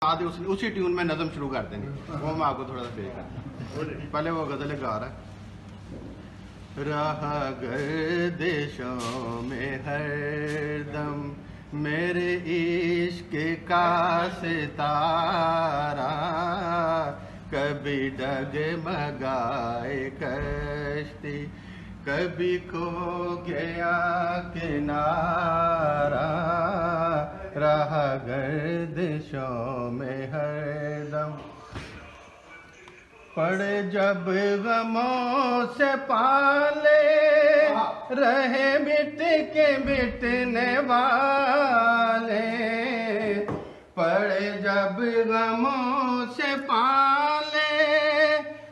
बाद उसी ट्यून में नज़म शुरू कर देनी, वो मैं आपको थोड़ा सा पेश करता हूँ। पहले वो गज़ल गा रहा है। रहा गर्दिशों में हरदम मेरे इश्क का सितारा, कभी डगमगाए कश्ती कभी खो गया किनारा, रहा गर्दिशों में हरदम पड़े जब गमों से पाले रहे मिट के मिटने वाले, पड़े जब गमों से पाले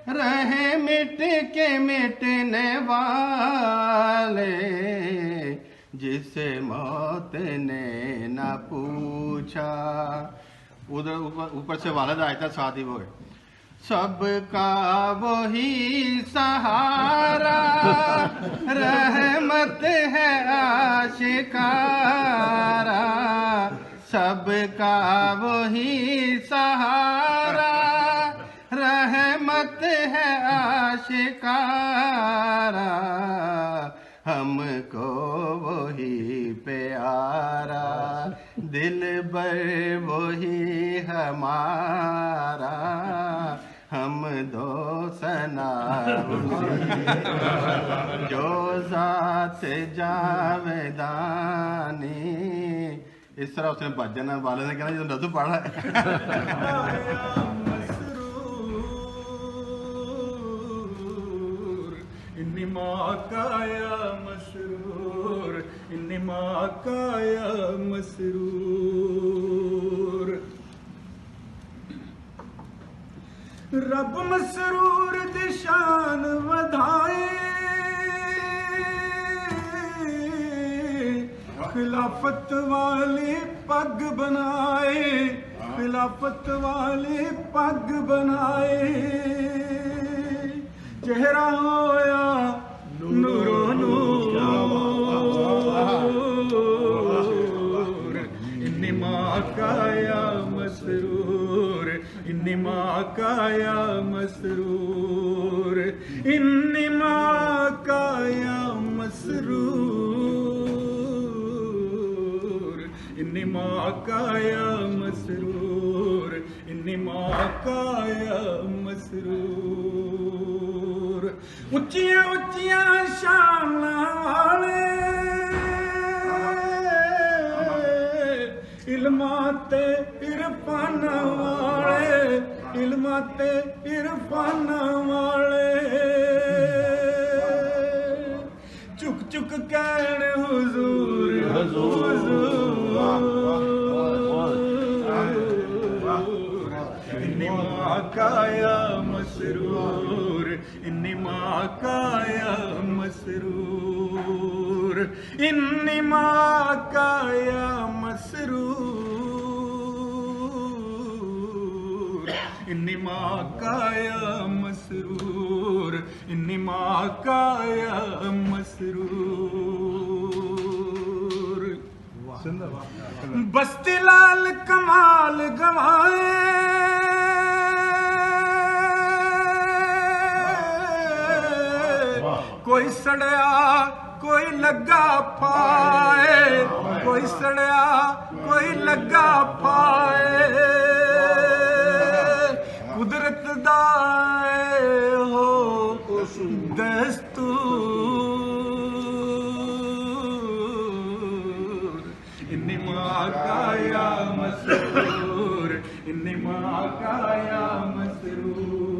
रहे मिट के मिटने वाले, जिसे मौत ने न पूछा। उधर ऊपर से वालिद आया था, साथ ही वो है सबका वही सहारा, रहमत है आशिकारा, सबका वही सहारा, रहमत है आशिकारा, हमको वही प्यारा, दिल बर वही हमारा, हम दो सना जो ज़ात जावेदानी। इस तरह उसने भजन वाले ने कहना जो नज़म पढ़ा है। काया मसरूर, इन्निमा काया मसरूर, रब मसरूर दी शान वधाए, खिलाफत वाली पग बनाए, खिलाफत वाली पग बनाए, चेहरा होया नूरो नूर, इन्निमा काया मसरूर, इन्निमा काया मसरूर, इन्निमा काया मसरूर, इन्निमा काया मसरूर, इन्निमा काया मसरूर, उच्चियां उच्चियां शानां वाले, इल्मां ते इरफानां वाले, इल्मां ते इरफानां वाले, चुक चुक कहण हुजूर हुजूर, इन्निमा काया मसरूर, इन्निमा काया मसरूर, इन्निमा काया मसरूर, इन्निमा काया मसरूर, इन्निमा काया मसरूर। बस्ती लाल कमाल गवाए, कोई सड़या कोई लगा पाए, कोई सड़या कोई लगा पाए, कुदरत दाए हो दस्तूर, इन्निमा काया मसरूर, इन्निमा काया मसरूर,